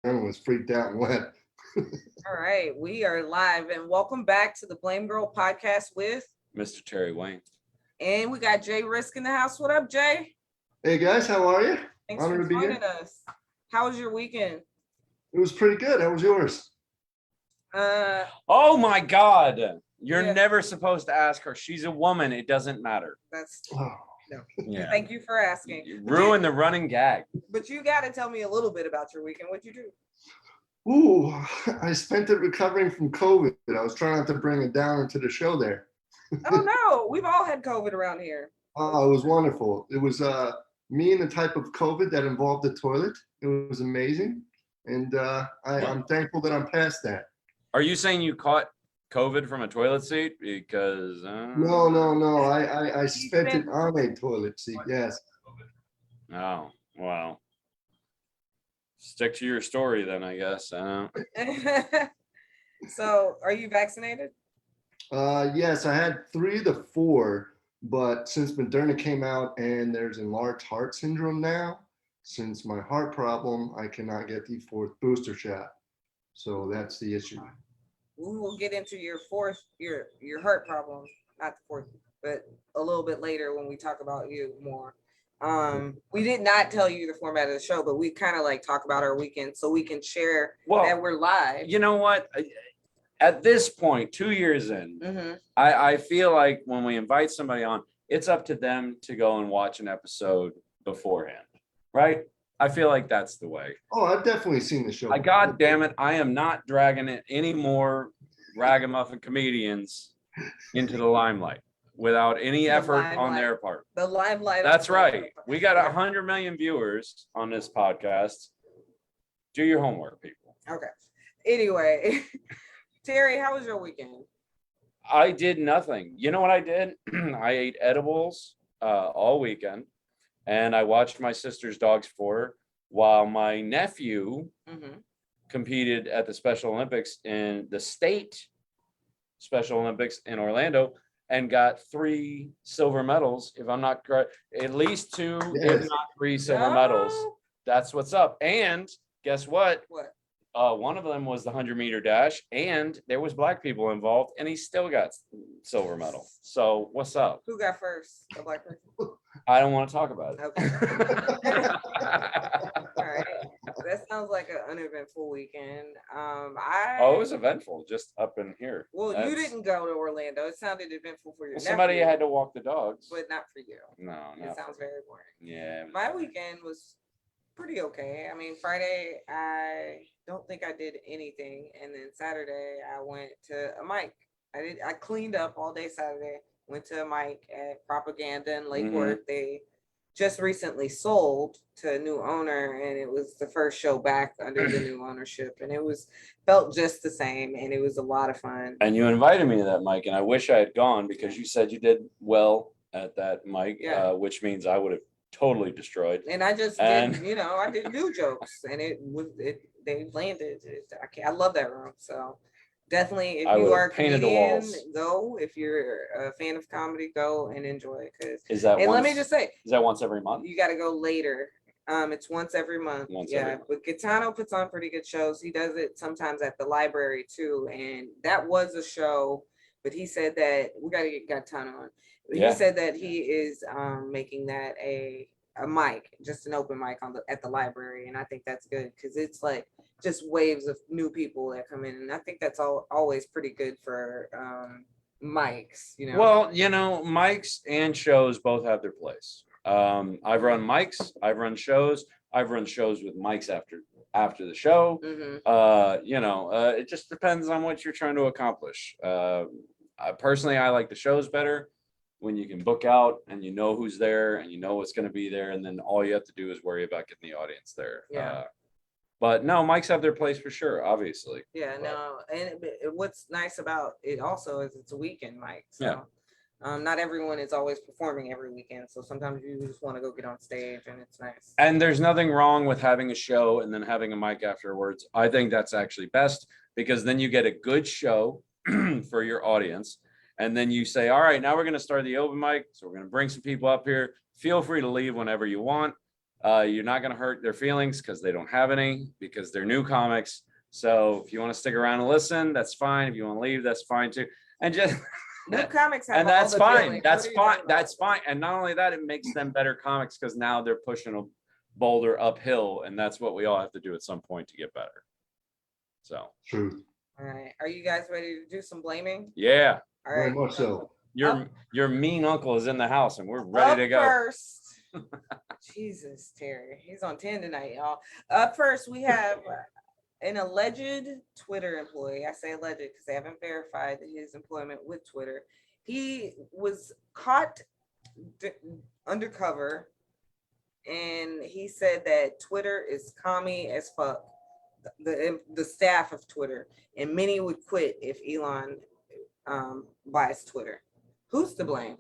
was freaked out and left. All right, we are live and welcome back to the Blamegirl podcast with Mr. Terry Wayne. and we got Jay Risk in the house. What up, Jay? Hey guys, how are you? Thanks Honored for to be joining here. us. How was your weekend? It was pretty good. How was yours? Oh my God. You're Yeah. never supposed to ask her. She's a woman. It doesn't matter. That's Oh, no. Yeah. Thank you for asking. You ruin the running gag. But you got to tell me a little bit about your weekend. What'd you do? ooh, I spent it recovering from COVID. I was trying not to bring it down into the show there. Oh no, we've all had COVID around here. Oh, it was wonderful. It was me and the type of COVID that involved the toilet. It was amazing. And I'm thankful that I'm past that. Are you saying you caught COVID from a toilet seat? Because No. I spent it on a toilet seat. Yes. Oh, wow. Stick to your story then, I guess. So, are you vaccinated? Yes, I had 3 of the 4, but since Moderna came out and there's enlarged heart syndrome now, since my heart problem, I cannot get the 4th booster shot. So that's the issue. We will get into your heart problem, not the fourth, but a little bit later when we talk about you more. We did not tell you the format of the show, but we kind of like talk about our weekend so we can share that we're live. You know what? At this point, 2 years in, Mm-hmm. I feel like when we invite somebody on, it's up to them to go and watch an episode beforehand, right? I feel like that's the way. Oh, I've definitely seen the show. God damn it, I am not dragging it any more ragamuffin comedians into the limelight without any effort on their part. The limelight. That's right. We got 100 million viewers on this podcast. Do your homework, people. Okay. Anyway, Terry, how was your weekend? I did nothing. You know what I did? I ate edibles all weekend, and I watched my sister's dogs for her while my nephew competed at the Special Olympics in the state Special Olympics in Orlando and got 3 silver medals. If I'm not correct, at least 2, if not 3 silver medals. That's what's up. And guess what? What? One of them was the 100-meter dash, and there was black people involved, and he still got silver medal. So what's up? Who got first? The black person? I don't want to talk about it. Okay. All right. That sounds like an uneventful weekend. It was eventful just up in here. Well, you didn't go to Orlando. It sounded eventful for your nephew, somebody had to walk the dogs, but not for you. No. It sounds very boring. Yeah. My weekend was pretty okay. I mean, Friday, I don't think I did anything. And then Saturday, I went to a mic. I cleaned up all day Saturday, went to a mic at Propaganda in Lake Worth. They just recently sold to a new owner, and it was the first show back under the new ownership. And it felt just the same, and it was a lot of fun. And you invited me to that mic, and I wish I had gone because you said you did well at that mic, which means I would have totally destroyed. And I just did, I did new jokes, and they landed. I love that room. So definitely, if you are a comedian, go. If you're a fan of comedy, go and enjoy it. Let me just say, is that once every month? You got to go later. It's once every month. But Gaetano puts on pretty good shows. He does it sometimes at the library too, and that was a show. But he said that we got to get Gaetano on. He said that he is making that a mic, just an open mic at the library, and I think that's good because it's like just waves of new people that come in, and I think that's always pretty good for mics. Well, mics and shows both have their place. I've run mics, I've run shows with mics after the show. It just depends on what you're trying to accomplish. Personally, I like the shows better when you can book out and you know who's there and you know what's going to be there, and then all you have to do is worry about getting the audience there. But no, mics have their place for sure, obviously. And what's nice about it also is it's a weekend mic. So not everyone is always performing every weekend, so sometimes you just want to go get on stage, and it's nice. And there's nothing wrong with having a show and then having a mic afterwards. I think that's actually best because then you get a good show for your audience. And then you say, all right, now we're going to start the open mic. So we're going to bring some people up here. Feel free to leave whenever you want. You're not going to hurt their feelings because they don't have any, because they're new comics. So if you want to stick around and listen, that's fine. If you want to leave, that's fine too. And just New comics have and all that's the fine. feelings. That's What are you fine. talking about? That's fine. And not only that, it makes them better comics because now they're pushing a boulder uphill, and that's what we all have to do at some point to get better. So Truth. All right. Are you guys ready to do some blaming? yeah, All Very right. much so. your mean uncle is in the house, and we're ready to go. First, Jesus, Terry, he's on 10 tonight, y'all. Up first, we have an alleged Twitter employee. I say alleged because they haven't verified his employment with Twitter. He was caught undercover, and he said that Twitter is commie as fuck. The staff of Twitter, and many would quit if Elon buys Twitter. Who's to blame?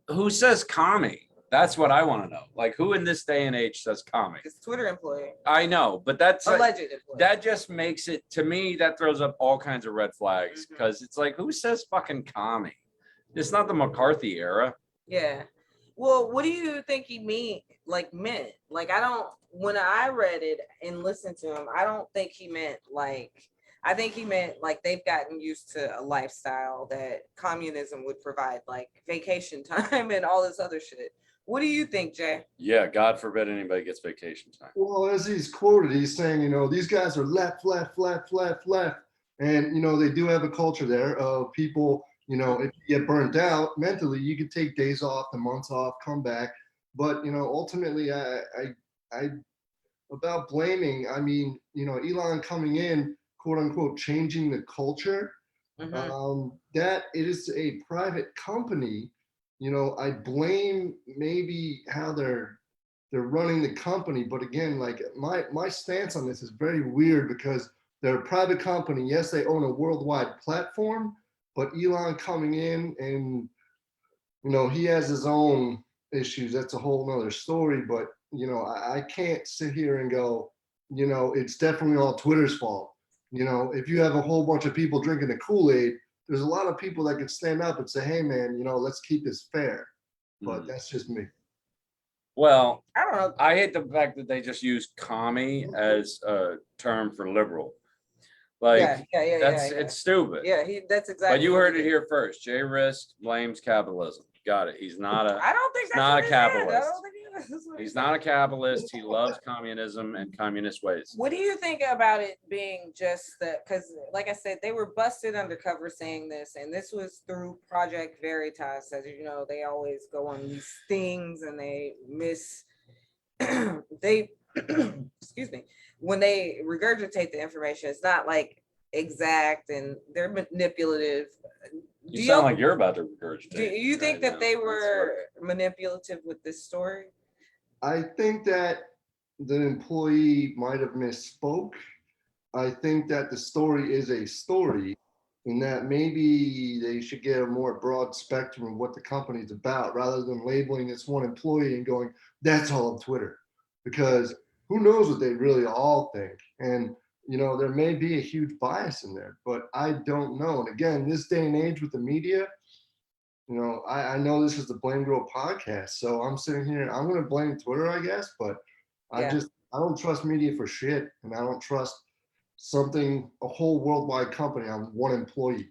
Who says commie? That's what I want to know. Like, who in this day and age says commie? It's Twitter employee. I know, but that's Alleged employee. that just makes it, to me, that throws up all kinds of red flags, Mhm. because it's like, who says fucking commie? It's not the McCarthy era. Yeah. Well, what do you think he meant? Like, I don't, when I read it and listened to him, I don't think he meant like, I think he meant like they've gotten used to a lifestyle that communism would provide, like vacation time and all this other shit. What do you think, Jay? Yeah, God forbid anybody gets vacation time. Well, as he's quoted, he's saying, these guys are left. And, they do have a culture there of people, if you get burnt out mentally, you could take days off, the months off, come back. But, ultimately, I about blaming, I mean, Elon coming in, quote unquote, changing the culture, that it is a private company. I blame maybe how they're running the company, but again, like my stance on this is very weird because they're a private company. Yes, they own a worldwide platform, but Elon coming in and he has his own issues. That's a whole nother story. But I can't sit here and go, it's definitely all Twitter's fault. If you have a whole bunch of people drinking the Kool-Aid, there's a lot of people that could stand up and say, hey man, let's keep this fair. But that's just me. Well, I don't know. I hate the fact that they just use commie as a term for liberal. Like, it's stupid. Yeah, that's exactly. But you heard it here first. Jay Risk blames capitalism. Got it. He's not a. I don't think that's not a capitalist. I don't think He's not a capitalist. He loves communism and communist ways. What do you think about it being just that? Because, like I said, they were busted undercover saying this, and this was through Project Veritas. As you know, they always go on these stings and they excuse me, when they regurgitate the information, it's not like exact, and they're manipulative. You sound like you're about to regurgitate. Do you think that they were manipulative with this story? I think that the employee might have misspoke. I think that the story is a story, and that maybe they should get a more broad spectrum of what the company's about, rather than labeling this one employee and going, that's all of Twitter. Because who knows what they really all think. And, there may be a huge bias in there, but I don't know. And again, this day and age with the media, I know this is the Blamegirl podcast, so I'm sitting here, I'm going to blame Twitter, I guess, but I don't trust media for shit, and I don't trust a whole worldwide company on one employee.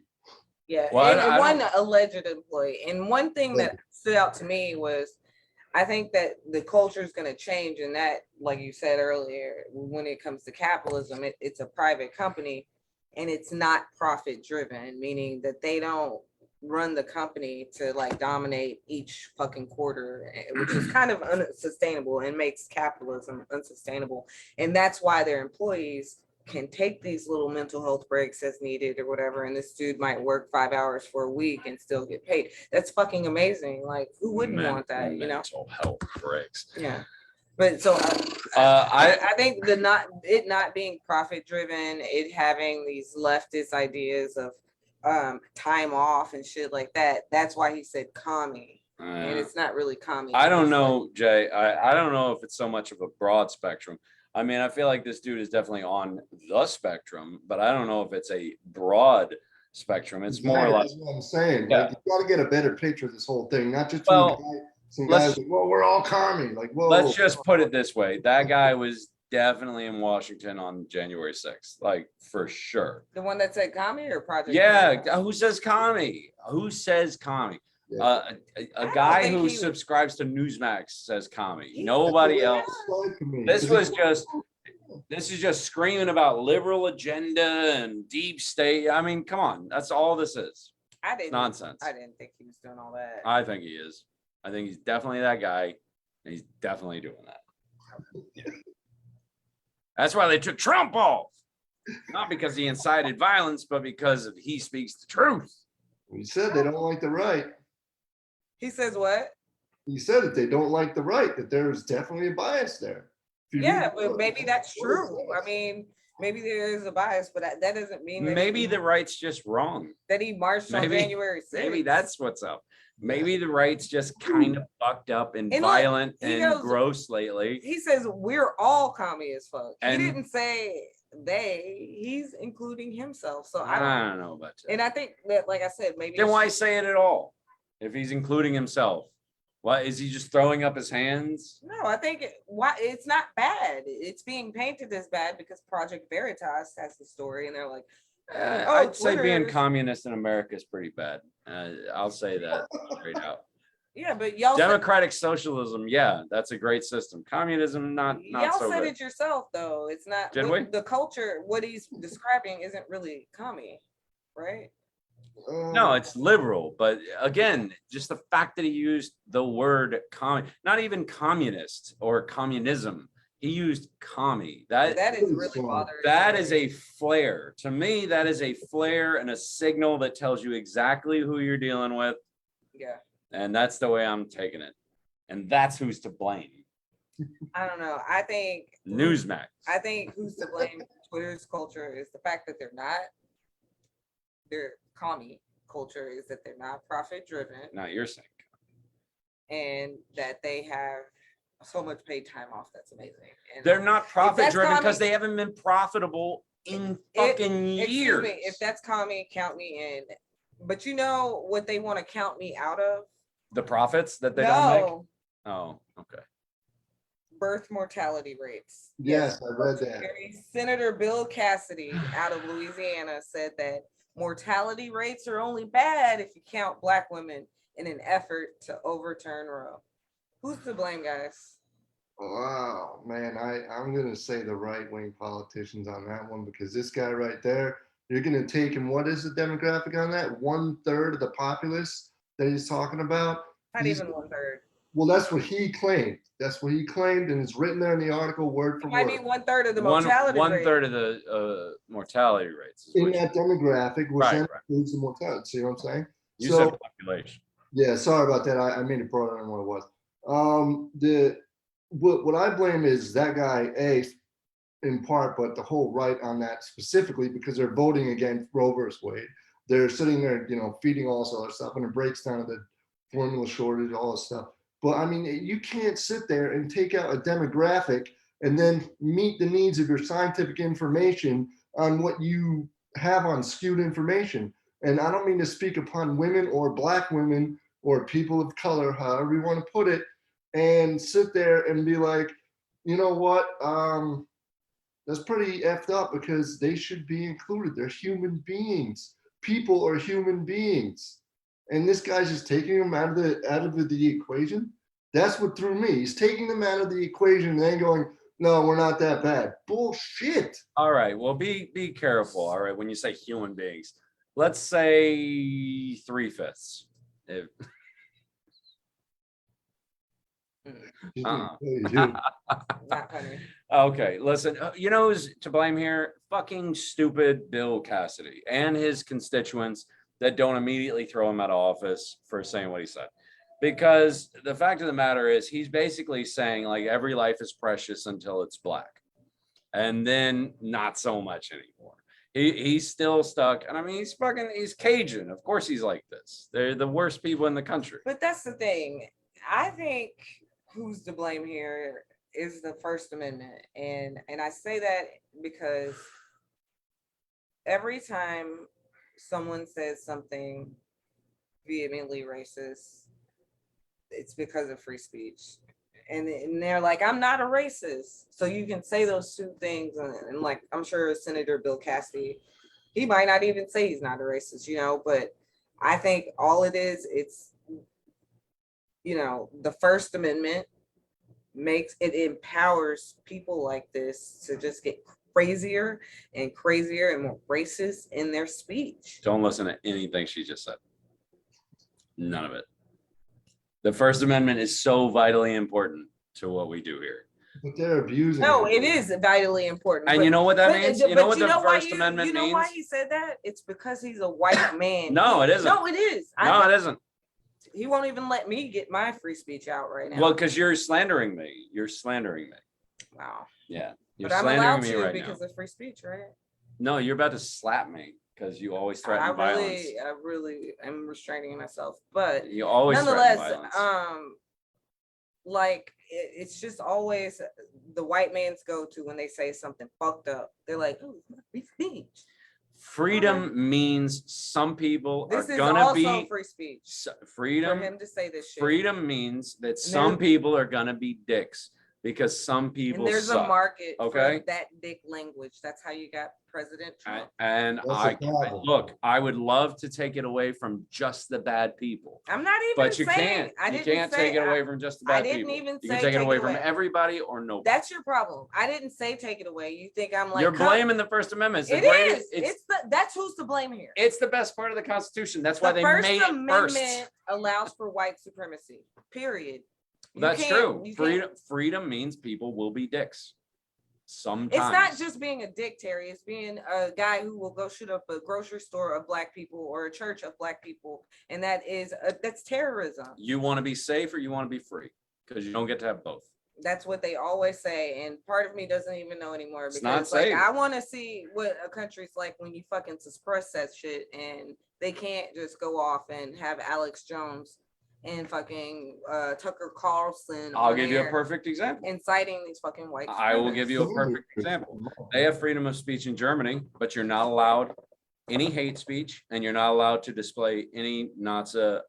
Yeah, well, and one alleged employee. And one thing that stood out to me was, I think that the culture is going to change, and that, like you said earlier, when it comes to capitalism, it's a private company, and it's not profit driven, meaning that they don't run the company to like dominate each fucking quarter, which is kind of unsustainable and makes capitalism unsustainable. And that's why their employees can take these little mental health breaks as needed or whatever, and this dude might work 5 hours for a week and still get paid. That's fucking amazing. Like, who wouldn't want that? Mental health breaks. Yeah. But so I think it not being profit driven, it having these leftist ideas of time off and shit like that, that's why he said commie. And it's not really commie. I don't know, Jay. I don't know if it's so much of a broad spectrum. I mean, I feel like this dude is definitely on the spectrum, but I don't know if it's a broad spectrum. It's more like, that's what I'm saying. Yeah. Like, you got to get a better picture of this whole thing, not just Well, from the guy Some guys like, well, we're all commie. Like, whoa. Let's just put it this way. That guy was definitely in Washington on January 6th, like for sure. The one that said commie or Project? Yeah, who says commie? Who says commie? Yeah. A guy who subscribes to Newsmax says commie. Nobody else. This is just screaming about liberal agenda and deep state. I mean, come on, that's all this is. Nonsense. I didn't think he was doing all that. I think he is. I think he's definitely that guy, and he's definitely doing that. Yeah. That's why they took Trump off. Not because he incited violence, but because he speaks the truth. He said they don't like the right. He says what? He said that they don't like the right, that there is definitely a bias there. Yeah, but maybe that's true. I mean, maybe there is a bias, but that doesn't mean that maybe the right's just wrong. That he marched on January 6th. Maybe that's what's up. Maybe the right's just kind of fucked up and violent and gross lately. He says we're all commie as fuck. He didn't say they. He's including himself. So I don't know about that. And I think that, like I said, maybe. Then why say it at all? If he's including himself, why is he just throwing up his hands? No, I think it's not bad. It's being painted as bad because Project Veritas has the story, and they're like, I'd say being communist in America is pretty bad. I'll say that straight out. Yeah, but y'all democratic socialism, yeah, that's a great system. Communism, not y'all so said good. It yourself, though. It's not. Did we? The culture, what he's describing, isn't really commie, right? No, it's liberal, but again, just the fact that he used the word not even communist or communism, he used commie. That is really bothering. That is a flare. To me, that is a flare and a signal that tells you exactly who you're dealing with. Yeah. And that's the way I'm taking it. And that's who's to blame. I don't know. I think Newsmax. I think who's to blame Twitter's culture is the fact that their commie culture is that they're not profit driven. Not your saying. And that they have so much paid time off. That's amazing. And they're not profit driven because they haven't been profitable in fucking years. Excuse me, if that's commie, count me in. But you know what they want to count me out of? The profits that they don't make? Oh, okay. Birth mortality rates. Yes, I read that. Senator Bill Cassidy out of Louisiana said that mortality rates are only bad if you count Black women in an effort to overturn Roe. Who's to blame, guys? Wow, man, I'm going to say the right-wing politicians on that one, because this guy right there, you're going to take him, what is the demographic on that? 1/3 of the populace that he's talking about? Not even 1/3. Well, that's what he claimed. That's what he claimed, and it's written there in the article word for word. I mean, 1/3 of the mortality rate. 1/3 of the mortality rates. In that demographic, which then includes the mortality. See what I'm saying? You said population. Yeah, sorry about that. I made it broader than what it was. What I blame is that guy, in part, but the whole right on that specifically, because they're voting against Roe versus Wade. They're sitting there, feeding all this other stuff, and it breaks down the formula shortage, all this stuff. But I mean, you can't sit there and take out a demographic and then meet the needs of your scientific information on what you have on skewed information. And I don't mean to speak upon women or Black women or people of color, however you want to put it, and sit there and be like, you know what, that's pretty effed up, because they should be included. They're human beings. People are human beings. And this guy's just taking them out of the equation. That's what threw me. He's taking them out of the equation and then going, no, we're not that bad. Bullshit. All right. Well, be careful. All right. When you say human beings, let's say 3/5. Not funny. Okay, listen, you know who's to blame here? Fucking stupid Bill Cassidy and his constituents that don't immediately throw him out of office for saying what he said. Because the fact of the matter is, he's basically saying like every life is precious until it's Black, and then not so much anymore. He's still stuck, and I mean, he's Cajun. Of course he's like this. They're the worst people in the country. But that's the thing. I think who's to blame here is the First Amendment. And I say that because every time someone says something vehemently racist, it's because of free speech. And they're like, I'm not a racist. So you can say those two things. And like, I'm sure Senator Bill Cassidy, he might not even say he's not a racist, you know, but I think all it is, it's, you know, the First Amendment makes it empowers people like this to just get crazier and crazier and more racist in their speech. Don't listen to anything she just said. None of it. The First Amendment is so vitally important to what we do here. But they're abusing No, it. it is vitally important. And but, you know what that means? You know what the First you, Amendment you know means? why he said that? It's because he's a white man. No, it isn't. No, it is. No, it isn't. He won't even let me get my free speech out right now. Well, because you're slandering me. You're slandering me. Wow. Yeah. You're But I'm allowed slandering me to right because now. of free speech, right? No, you're about to slap me because you always threaten violence. I really am restraining myself. But You always nonetheless, threaten violence. like it's just always the white man's go-to when they say something fucked up. They're like, "Oh, it's my free speech." Freedom means some people This are is gonna also be free speech freedom. for him to say this shit. Freedom means that And some people are gonna be dicks because some people and there's suck. a market Okay. for that dick language. That's how you got President Trump. And That's the problem. look, I would love to take it away from just the bad people. I'm not even But you saying can't. You can't take it away from just the bad didn't people. even You say can take it take away it from away. everybody or nobody. That's your problem. I didn't say take it away. You think I'm like You're blaming the First Amendment. It is. That's who's to blame here. It's the best part of the Constitution. That's why The they First made it Amendment first. allows for white supremacy. Period. You That's can't- true. Freedom means people will be dicks. Sometimes. It's not just being a dick, Terry. It's being a guy who will go shoot up a grocery store of black people or a church of black people, and that's terrorism. You want to be safe or you want to be free, because you don't get to have both. That's what they always say, and part of me doesn't even know anymore It's because not safe. I want to see what a country's like when you fucking suppress that shit, and they can't just go off and have Alex Jones and fucking Tucker Carlson. I'll give you a perfect example. Inciting these fucking white. I will give you a perfect example. They have freedom of speech in Germany, but you're not allowed any hate speech, and you're not allowed to display any Nazi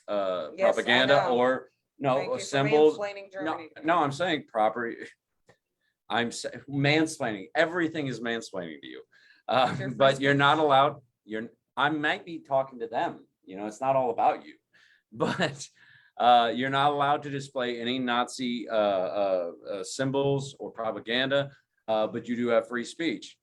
propaganda or symbols. No, I'm saying proper. Mansplaining. Everything is mansplaining to you, but you're not allowed. I might be talking to them. You know, it's not all about you, but you're not allowed to display any Nazi symbols or propaganda, but you do have free speech.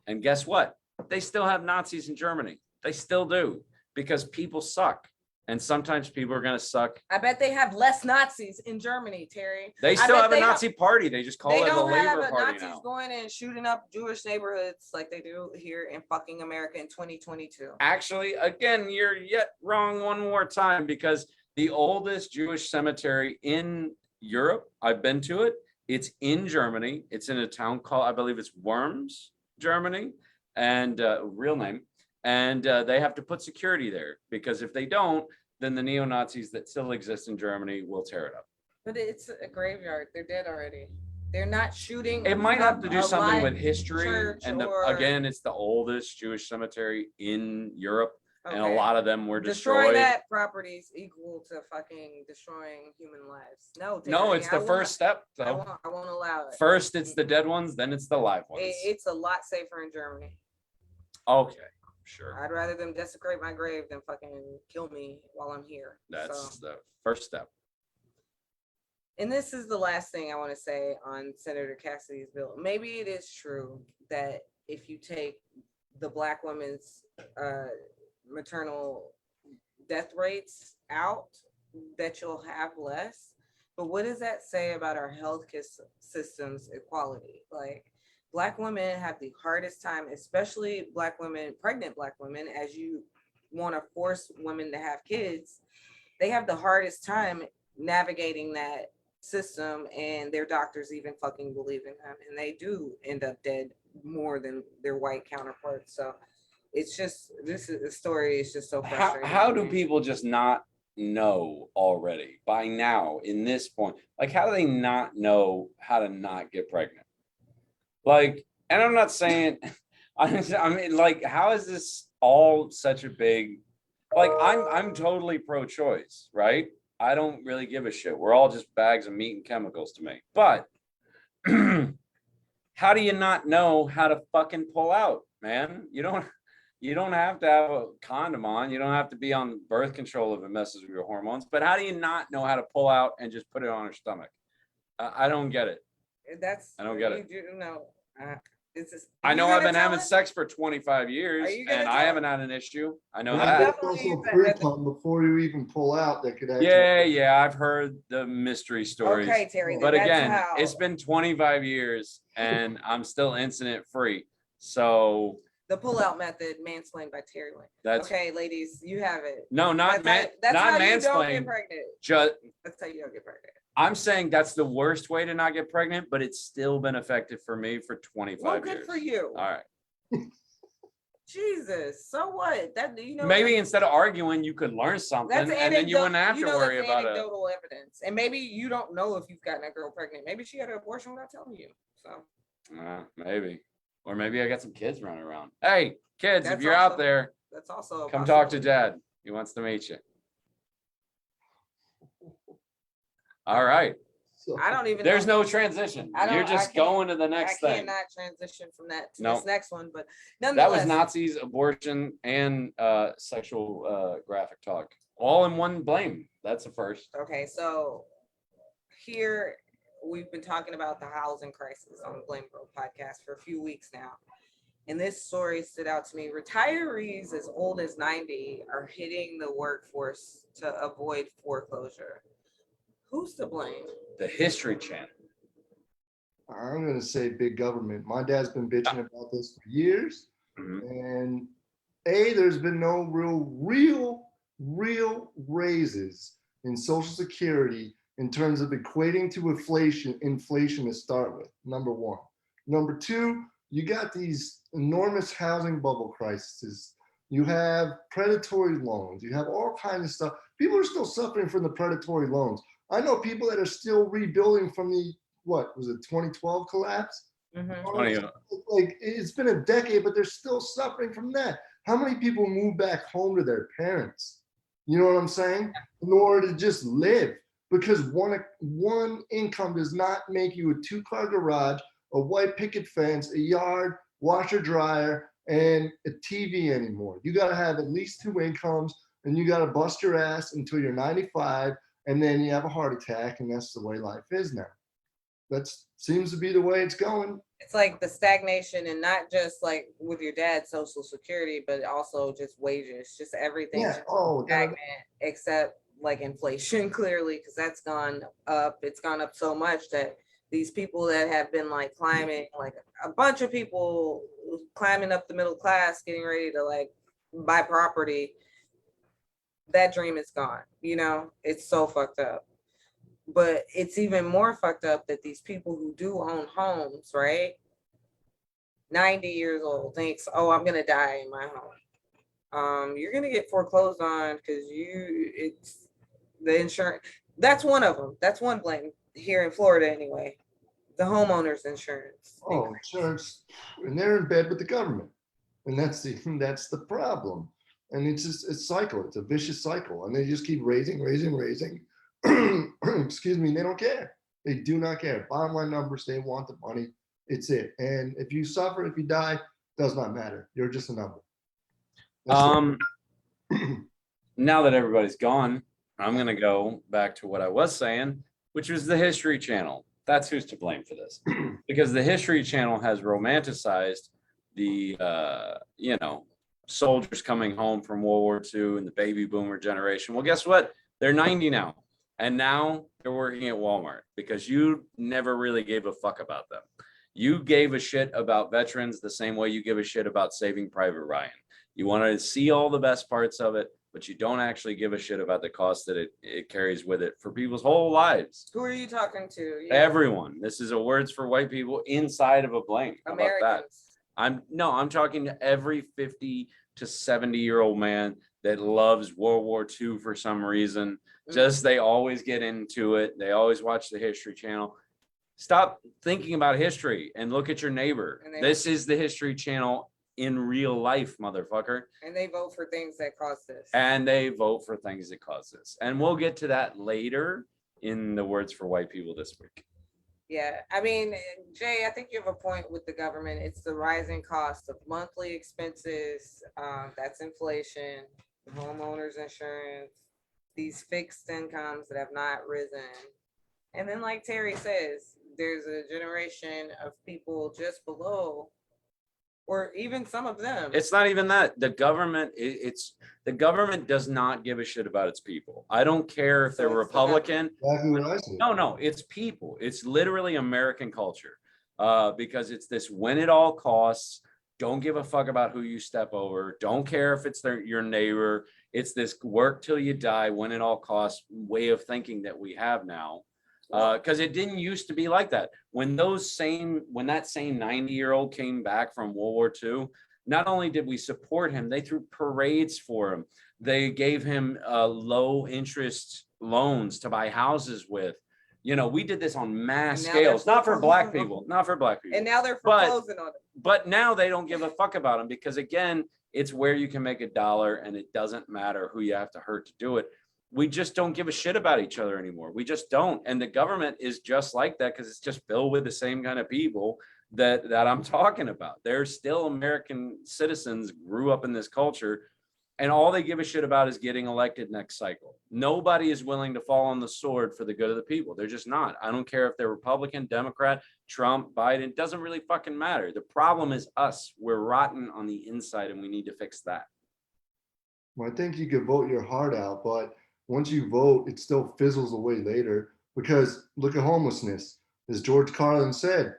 And guess what? They still have Nazis in Germany. They still do, because people suck. And sometimes people are going to suck. I bet they have less Nazis in Germany, Terry. They still have a Nazi party. They just call it the Labor Party now. Nazis going and shooting up Jewish neighborhoods like they do here in fucking America in 2022. Actually, again, you're yet wrong one more time, because the oldest Jewish cemetery in Europe, I've been to it. It's in Germany. It's in a town called, I believe it's Worms, Germany, and real name. And they have to put security there, because if they don't, then the neo-Nazis that still exist in Germany will tear it up. But it's a graveyard. They're dead already. They're not shooting. It might have to do something with history. And again, it's the oldest Jewish cemetery in Europe. Okay. And a lot of them were destroyed. Destroying that property is equal to fucking destroying human lives. No, it's the first step, though. I won't allow it. First, it's the dead ones, then it's the live ones. It's a lot safer in Germany. Okay. Sure. I'd rather them desecrate my grave than fucking kill me while I'm here. That's the first step. And this is the last thing I want to say on Senator Cassidy's bill. Maybe it is true that if you take the Black women's maternal death rates out, that you'll have less. But what does that say about our healthcare system's equality? Like, Black women have the hardest time, especially Black women, pregnant Black women, as you want to force women to have kids. They have the hardest time navigating that system, and their doctors even fucking believe in them, and they do end up dead more than their white counterparts. So it's just, the story is just so frustrating. How do people just not know already by now in this point? Like, how do they not know how to not get pregnant? Like, and I'm not saying, I mean, like, how is this all such a big like I'm totally pro-choice, right? I don't really give a shit. We're all just bags of meat and chemicals to me. But how do you not know how to fucking pull out, man? You don't have to have a condom on. You don't have to be on birth control if it messes with your hormones. But how do you not know how to pull out and just put it on your stomach? I don't get it. I don't get it. It's just, I know I've been having sex for 25 years and I haven't had an issue. I know that. Also pre-cum before you even pull out that could actually. Yeah, I've heard the mystery stories. Okay, Terry. But again, it's been 25 years and I'm still incident free. So the pull-out method, mansplained by Terry Wayne. That's okay, ladies, you have it. No, not that's not how mansplained. You don't get pregnant. That's how you don't get pregnant. I'm saying that's the worst way to not get pregnant, but it's still been effective for me for 25 years. Good for you. All right. Jesus. So what? Maybe instead of arguing, you could learn something and then you wouldn't have to worry about it. Anecdotal evidence. And maybe you don't know if you've gotten a girl pregnant. Maybe she had an abortion without telling you. So maybe. Or maybe I got some kids running around. Hey, kids, if you're out there, that's also come talk to Dad. He wants to meet you. All right. I don't even There's no transition. You're just going to the next thing. I cannot transition from that to this next one, but nonetheless. That was Nazis, abortion, and sexual graphic talk. All in one blame. That's the first. Okay, so here we've been talking about the housing crisis on the Blamegirl podcast for a few weeks now. And this story stood out to me. Retirees as old as 90 are hitting the workforce to avoid foreclosure. Who's to blame? The History Channel. I'm going to say big government. My dad's been bitching about this for years. And there's been no real raises in Social Security in terms of equating to inflation to start with, number one. Number two, you got these enormous housing bubble crises. You have predatory loans. You have all kinds of stuff. People are still suffering from the predatory loans. I know people that are still rebuilding from the, 2012 collapse? Like, it's been a decade, but they're still suffering from that. How many people move back home to their parents? You know what I'm saying? In order to just live. Because one income does not make you a 2-car garage, a white picket fence, a yard, washer, dryer, and a TV anymore. You got to have at least 2 incomes, and you got to bust your ass until you're 95. And then you have a heart attack, and that's the way life is now. That seems to be the way it's going. It's like the stagnation, and not just like with your dad's Social Security, but also just wages, just everything. Yeah. Stagnant, except like inflation, clearly, because that's gone up. It's gone up so much that these people that have been like climbing, like a bunch of people climbing up the middle class, getting ready to like buy property. That dream is gone, it's so fucked up. But it's even more fucked up that these people who do own homes, right? 90 years old thinks, I'm gonna die in my home. You're gonna get foreclosed on because it's the insurance. That's one of them. That's one blame here in Florida anyway. The homeowner's insurance. Insurance, and they're in bed with the government, and that's the problem. And it's just a cycle. It's a vicious cycle. And they just keep raising. Excuse me. They don't care. They do not care. Bottom line numbers, they want the money. It's it. And if you suffer, if you die, does not matter. You're just a number. Now that everybody's gone, I'm going to go back to what I was saying, which was the History Channel. That's who's to blame for this. Because the History Channel has romanticized the, soldiers coming home from World War II and the baby boomer generation. Well, guess what? They're 90 now. And now they're working at Walmart because you never really gave a fuck about them. You gave a shit about veterans the same way you give a shit about Saving Private Ryan. You want to see all the best parts of it, but you don't actually give a shit about the cost that it carries with it for people's whole lives. Who are you talking to? Yeah. Everyone. This is a words for white people inside of a blame. How about that? I'm talking to every 50 to 70-year-old man that loves World War II for some reason. Just they always get into it. They always watch the History Channel. Stop thinking about history and look at your neighbor. This is the History Channel in real life, motherfucker. And they vote for things that cause this. And they vote for things that cause this. And we'll get to that later in the words for white people this week. Yeah, I mean, Jay, I think you have a point with the government. It's the rising cost of monthly expenses. That's inflation, homeowners insurance, these fixed incomes that have not risen. And then, like Terry says, there's a generation of people just below, or even some of them. It's not even that. The government, the government does not give a shit about its people. I don't care if they're Republican. No, it's people. It's literally American culture. Because it's this win at all costs. Don't give a fuck about who you step over. Don't care if it's your neighbor. It's this work till you die, win at all costs way of thinking that we have now. Because it didn't used to be like that. When that same 90-year-old came back from World War II, not only did we support him, they threw parades for him. They gave him low interest loans to buy houses with. You know, we did this on mass scales, not for black people. And now they're foreclosing on it. But now they don't give a fuck about him because, again, it's where you can make a dollar and it doesn't matter who you have to hurt to do it. We just don't give a shit about each other anymore. We just don't. And the government is just like that because it's just filled with the same kind of people that I'm talking about. They're still American citizens, grew up in this culture, and all they give a shit about is getting elected next cycle. Nobody is willing to fall on the sword for the good of the people. They're just not. I don't care if they're Republican, Democrat, Trump, Biden. It doesn't really fucking matter. The problem is us. We're rotten on the inside and we need to fix that. Well, I think you could vote your heart out, but once you vote, it still fizzles away later because look at homelessness. As George Carlin said,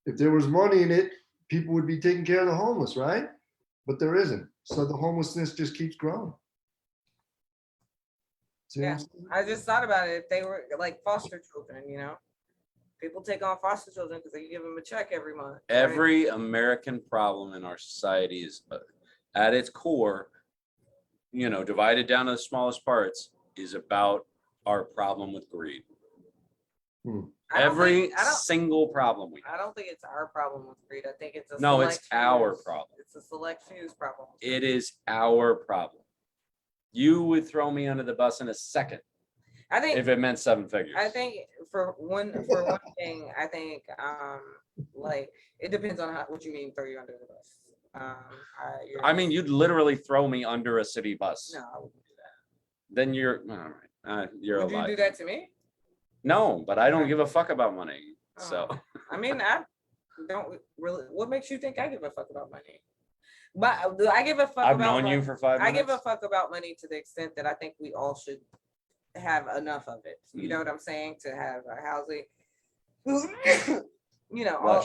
if there was money in it, people would be taking care of the homeless, right? But there isn't. So the homelessness just keeps growing. Yeah, I just thought about it. If they were like foster children, you know, people take on foster children because they give them a check every month. Every American problem in our society is at its core, you know, divided down to the smallest parts, is about our problem with greed. Every single problem we have. I don't think it's our problem with greed. I think it's it's our problem. It's a select few's problem. It is our problem. You would throw me under the bus in a second. I think if it meant seven figures. I think for one thing, I think like it depends on what you mean throw you under the bus. I mean, you'd literally throw me under a city bus. No, I wouldn't do that. Then you're all right. You're alive. Would you do that to me? No, but I don't give a fuck about money. So I mean, I don't really. What makes you think I give a fuck about money? But I give a fuck. I've known you for 5 minutes. I give a fuck about money to the extent that I think we all should have enough of it. You know what I'm saying? To have a housing, you know,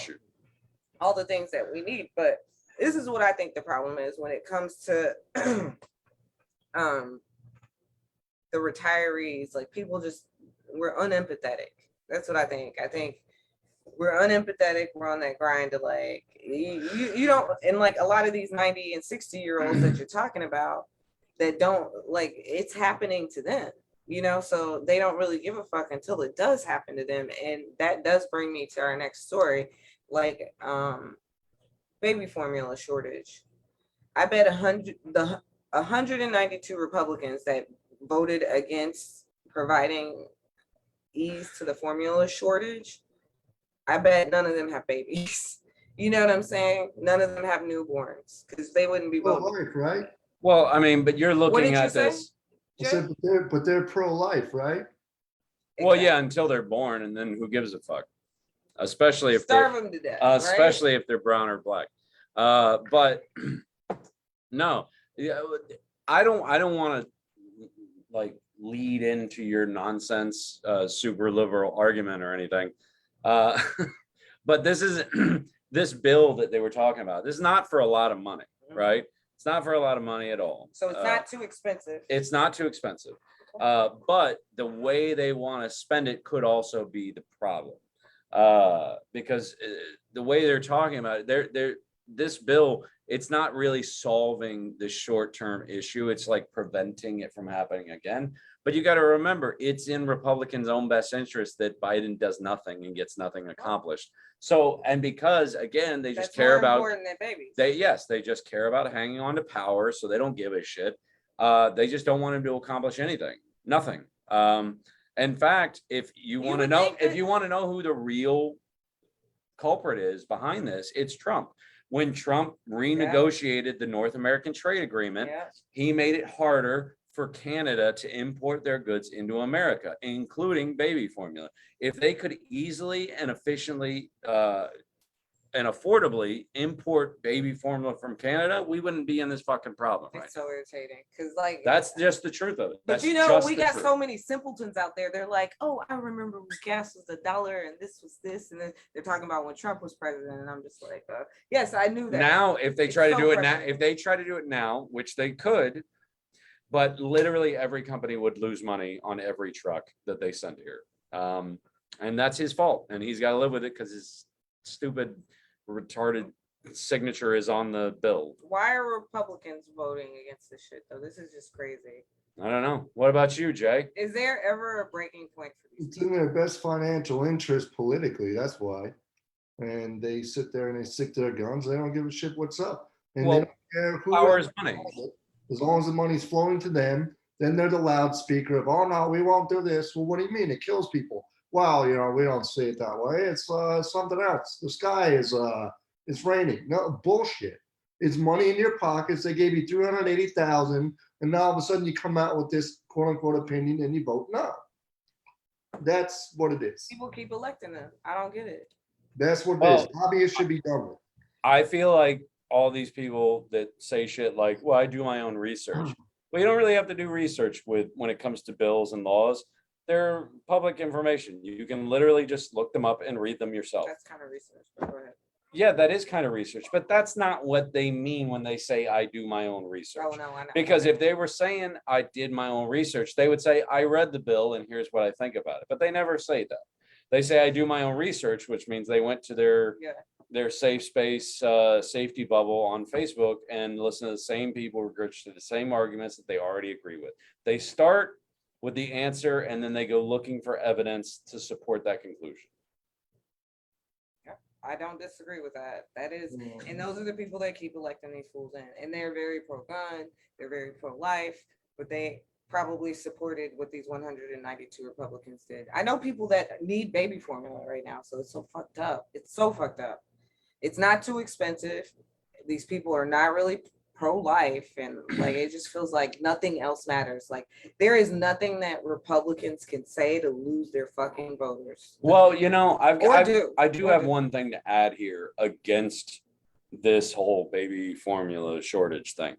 all the things that we need. But this is what I think the problem is when it comes to the retirees. Like people just, we're unempathetic. That's what I think. I think we're unempathetic. We're on that grind to like, you don't, and like a lot of these 90 and 60-year-olds that you're talking about that don't like, it's happening to them, you know, so they don't really give a fuck until it does happen to them. And that does bring me to our next story, like baby formula shortage. I bet 192 Republicans that voted against providing ease to the formula shortage, I bet none of them have babies. You know what I'm saying? None of them have newborns because they wouldn't be voting. Pro-life, right? Well, I mean, but you're looking at this. I said, but they're pro-life, right? Well, yeah, until they're born, and then who gives a fuck? Especially if starve them to death, especially if they're brown or black. But no, I don't want to like lead into your nonsense super liberal argument or anything. But this is this bill that they were talking about. This is not for a lot of money, right? It's not for a lot of money at all. So it's not too expensive. It's not too expensive. But the way they want to spend it could also be the problem. Because the way they're talking about it, this bill, it's not really solving the short-term issue. It's like preventing it from happening again. But you got to remember, it's in Republicans' own best interest that Biden does nothing and gets nothing accomplished. So, and because again, they just care about important than babies. They just care about hanging on to power, so they don't give a shit. They just don't want him to accomplish anything, nothing. In fact, if you want to know who the real culprit is behind this, it's Trump. When Trump renegotiated the North American Trade Agreement, he made it harder for Canada to import their goods into America, including baby formula. If they could easily and efficiently and affordably import baby formula from Canada, we wouldn't be in this fucking problem right It's so irritating because like that's just the truth of it. But That's you know, we got truth. so many simpletons out there. They're like, oh, I remember when gas was $1 and this was this, and then they're talking about when Trump was president, and I'm just like, yes, I knew that. Now, if they try to so do it now, which they could, but literally every company would lose money on every truck that they send here. And that's his fault. And he's got to live with it because his stupid, retarded signature is on the bill. Why are Republicans voting against this shit, though? This is just crazy. I don't know. What about you, Jay? Is there ever a breaking point for these It's in their best financial interest politically. That's why. And they sit there and they stick to their guns. They don't give a shit what's up. And Well, they don't care who power is money. As long as the money's flowing to them, then they're the loudspeaker of, oh no, we won't do this. Well, what do you mean? It kills people. Well, you know, we don't see it that way. It's something else. The sky is it's raining. No bullshit. It's money in your pockets. They gave you 380,000, and now all of a sudden you come out with this quote unquote opinion and you vote no. That's what it is. people keep electing them? I don't get it. That's what it is. Lobbyists should be done with. I feel like all these people that say shit like, well, I do my own research. Well, you don't really have to do research when it comes to bills and laws. They're public information. You can literally just look them up and read them yourself. That's kind of research, but go ahead. Yeah, that is kind of research, but that's not what they mean when they say I do my own research. Oh, no, I know. Because if they were saying I did my own research, they would say I read the bill and here's what I think about it. But they never say that. They say I do my own research, which means they went to their safe space safety bubble on Facebook and listen to the same people regurgitate the same arguments that they already agree with. They start with the answer and then they go looking for evidence to support that conclusion. I don't disagree with that. That is, and those are the people that keep electing these fools in. And they're very pro-gun, they're very pro-life, but they probably supported what these 192 Republicans did. I know people that need baby formula right now, so it's so fucked up. It's so fucked up. It's not too expensive. These people are not really pro-life, and like it just feels like nothing else matters. Like there is nothing that Republicans can say to lose their fucking voters. Well, you know, I do have one thing to add here against this whole baby formula shortage thing.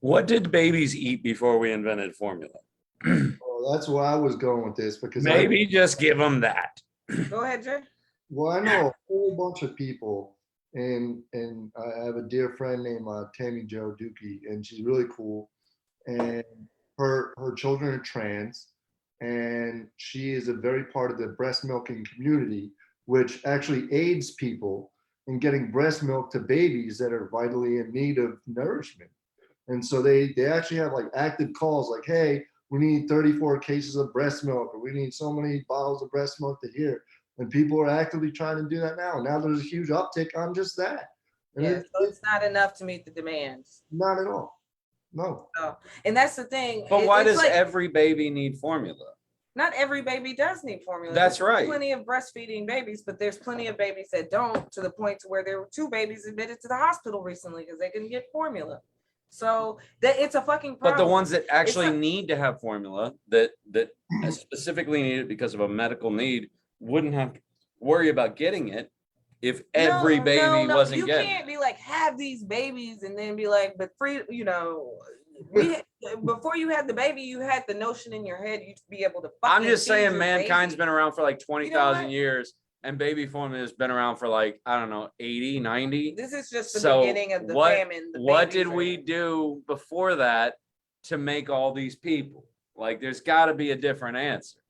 What did babies eat before we invented formula? Well, that's where I was going with this because maybe just give them that. Go ahead, Jay. Well, I know a whole bunch of people, and I have a dear friend named Tammy Jo Dookie, and she's really cool. And her children are trans, and she is a very part of the breast milking community, which actually aids people in getting breast milk to babies that are vitally in need of nourishment. And so they actually have like active calls like, hey, we need 34 cases of breast milk, or we need so many bottles of breast milk to here. And people are actively trying to do that now. Now there's a huge uptick on just that. And yeah, so it's not enough to meet the demands. Not at all. No. And that's the thing. But why does every baby need formula? Not every baby does need formula. That's right. There's plenty of breastfeeding babies, but there's plenty of babies that don't, to the point to where there were 2 babies admitted to the hospital recently because they couldn't get formula. So it's a fucking problem. But the ones that actually need to have formula, that specifically need it because of a medical need, wouldn't have to worry about getting it if every baby wasn't getting it. You can't be like, have these babies and then be like, but free, you know, before you had the baby, you had the notion in your head you'd be able to. I'm just saying, mankind's been around for like 20,000 years. And baby formula has been around for like, I don't know, 80, 90. This is just the beginning of the famine. What did we do before that to make all these people? Like, there's got to be a different answer.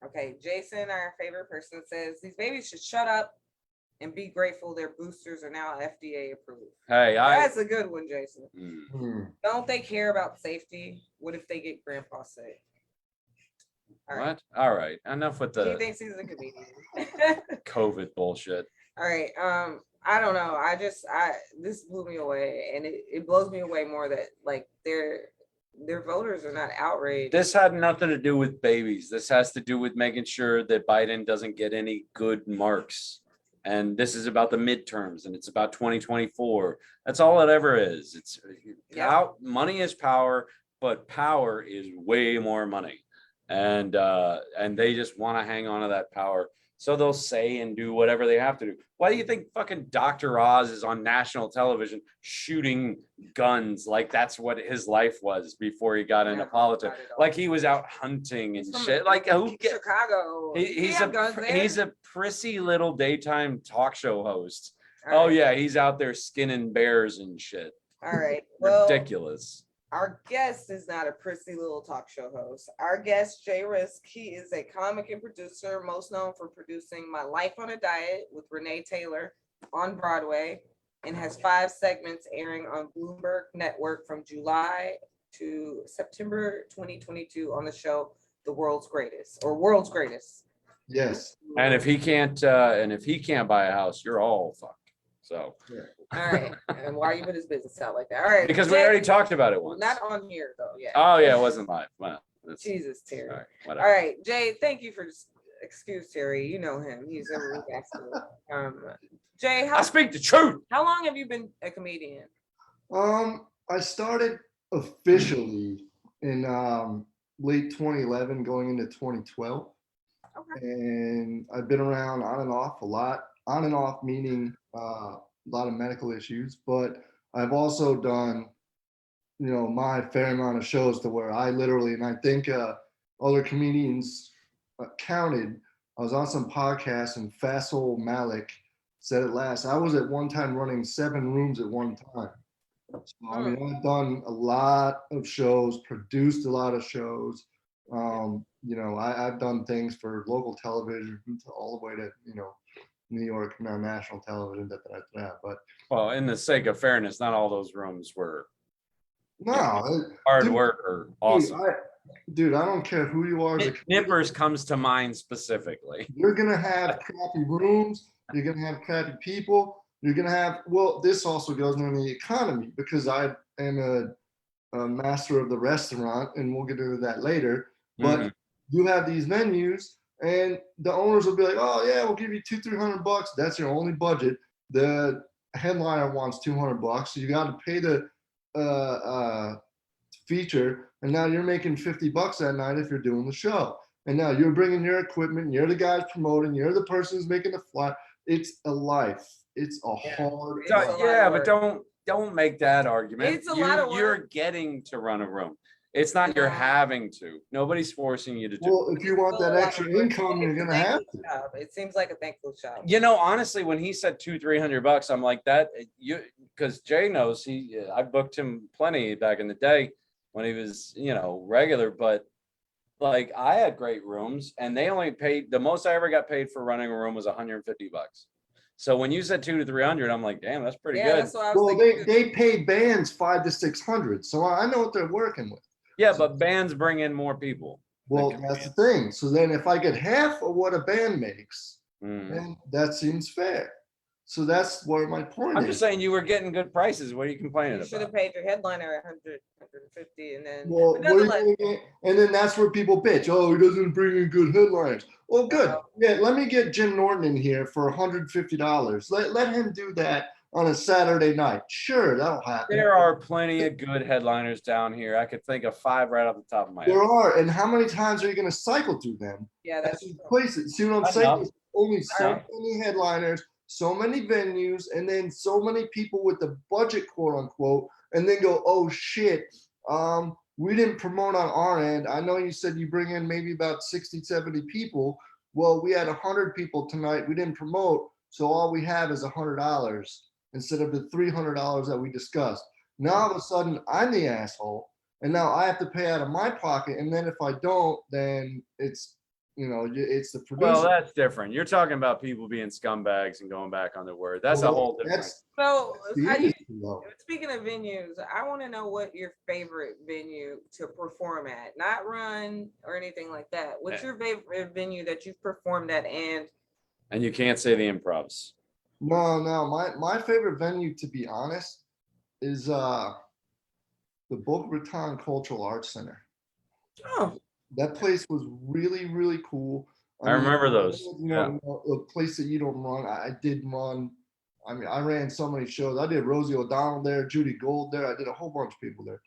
Okay, Jason, our favorite person, says these babies should shut up and be grateful their boosters are now FDA approved. Hey, That's a good one, Jason. Hmm. Don't they care about safety? What if they get grandpa sick? What? All right. Enough with He the thinks he's a comedian. COVID bullshit. All right. I don't know. This blew me away, and it blows me away more that like their voters are not outraged. This had nothing to do with babies. This has to do with making sure that Biden doesn't get any good marks. And this is about the midterms, and it's about 2024. That's all it ever is. It's money is power, but power is way more money. And they just want to hang on to that power. So they'll say and do whatever they have to do. Why do you think fucking Dr. Oz is on national television shooting guns like that's what his life was before he got into politics? Like he was out hunting and shit. Like who Chicago. He's a prissy little daytime talk show host. Oh yeah, he's out there skinning bears and shit. All right. Well, ridiculous. Our guest is not a prissy little talk show host. Our guest, Jay Risk, he is a comic and producer, most known for producing My Life on a Diet with Renee Taylor on Broadway, and has 5 segments airing on Bloomberg Network from July to September 2022 on the show The World's Greatest. Yes. And if he can't buy a house, you're all fucked. So yeah. All right. And why you put his business out like that? All right. Because Jay, we already talked about it once. Not on here though. Yeah. Oh yeah, it wasn't live. Well, Jesus, Terry. All right, Jay. Thank you for excuse Terry. You know him. He's a Jay, I speak the truth. How long have you been a comedian? I started officially in late 2011, going into 2012. Okay. And I've been around on and off a lot. On and off meaning a lot of medical issues, but I've also done, my fair amount of shows to where I literally, and I think other comedians counted, I was on some podcast and Faisal Malik said it last. I was at one time running 7 rooms at one time. So, I mean, I've done a lot of shows, produced a lot of shows. I've done things for local television all the way to, New York, now national television, but well, in the sake of fairness, not all those rooms were hard work or awesome. Dude, I don't care who you are. Nippers comes to mind specifically. You're gonna have crappy rooms, you're gonna have crappy people, you're gonna have, this also goes into the economy because I am a master of the restaurant, and we'll get into that later, but you have these venues and the owners will be like, oh yeah, we'll give you $200-300. That's your only budget. The headliner wants $200, so you got to pay the feature, and now you're making $50 that night if you're doing the show. And now you're bringing your equipment. You're the guy promoting. You're the person who's making the flyer. It's a life. It's a hard. But don't make that argument. It's a lot of work. You're getting to run a room. It's not you're having to. Nobody's forcing you to do. Well, if you want that extra income, you're gonna have to. It seems like a thankless job. Honestly, when he said $200-300, I'm like that. Because Jay knows I booked him plenty back in the day when he was regular. But like I had great rooms, and they only paid the most I ever got paid for running a room was $150. So when you said $200-300, I'm like, damn, that's pretty good. That's what I was thinking. They pay bands $500-600, so I know what they're working with. Yeah, but bands bring in more people. Well, that's the thing. So then if I get half of what a band makes, then that seems fair. So that's where my point is. I'm just saying you were getting good prices. What are you complaining about? You should have paid your headliner 100, 150, and then. Well, and then that's where people bitch. Oh, he doesn't bring in good headliners. Well, good. Yeah, let me get Jim Norton in here for $150. Let him do that on a Saturday night. Sure, that'll happen. There are plenty of good headliners down here. I could think of 5 right off the top of my head. There are, and how many times are you going to cycle through them? Yeah, that's places. See what I'm saying? There's only so many headliners, so many venues, and then so many people with the budget, quote unquote, and then go, oh shit, we didn't promote on our end. I know you said you bring in maybe about 60-70 people. Well, we had 100 people tonight. We didn't promote, so all we have is $100 instead of the $300 that we discussed. Now all of a sudden I'm the asshole, and now I have to pay out of my pocket, and then if I don't, then it's it's the Well, producer. that's different. You're talking about people being scumbags and going back on their word. That's a whole different. So The industry, though. speaking of venues, I want to know what your favorite venue to perform at, not run or anything like that. What's your favorite venue that you've performed at? And you can't say the Improvs. No, my favorite venue, to be honest, is the Boca Raton Cultural Arts Center. Oh, That place was really, really cool. I remember those. A place that you don't run. I did run. I mean, I ran so many shows. I did Rosie O'Donnell there, Judy Gold there. I did a whole bunch of people there.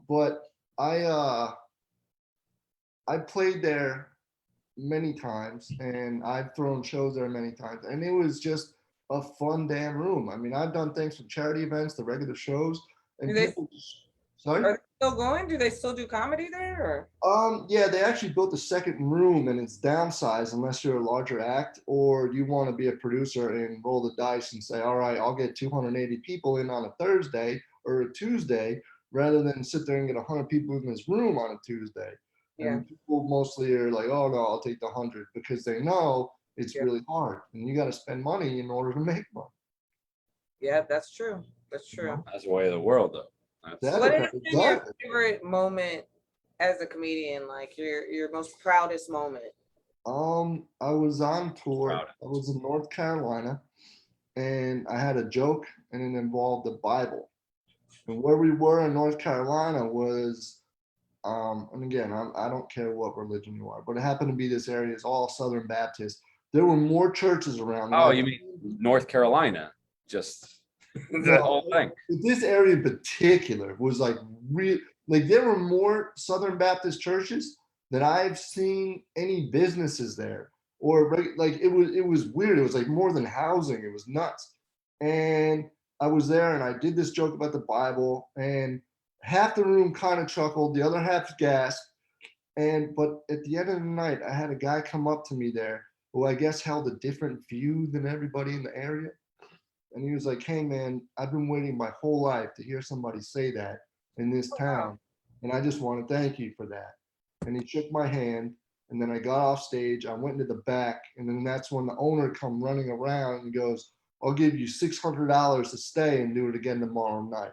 But I played there many times, and I've thrown shows there many times, and it was just a fun damn room. I mean, I've done things from charity events to regular shows, and people. Sorry? Are they still going? Do they still do comedy there? Yeah, they actually built a second room, and it's downsized unless you're a larger act or you want to be a producer and roll the dice and say, all right, I'll get 280 people in on a Thursday or a Tuesday, rather than sit there and get 100 people in this room on a Tuesday. Yeah. And people mostly are like, oh no, I'll take the 100, because they know it's really hard and you got to spend money in order to make money. Yeah, that's true. That's true. That's the way of the world, though. What has been your favorite moment as a comedian? Like your most proudest moment? I was on tour. I was in North Carolina, and I had a joke, and it involved the Bible. And where we were in North Carolina was, and again, I don't care what religion you are, but it happened to be this area is all Southern Baptist. There were more churches around. Oh, you mean North Carolina? Just the whole thing. This area in particular was like real. Like there were more Southern Baptist churches than I've seen any businesses there. Or like it was weird. It was like more than housing. It was nuts. And I was there and I did this joke about the Bible, and half the room kind of chuckled, the other half gasped. But at the end of the night, I had a guy come up to me there who I guess held a different view than everybody in the area. And he was like, hey man, I've been waiting my whole life to hear somebody say that in this town. And I just want to thank you for that. And he shook my hand. And then I got off stage. I went into the back. And then that's when the owner come running around and goes, I'll give you $600 to stay and do it again tomorrow night.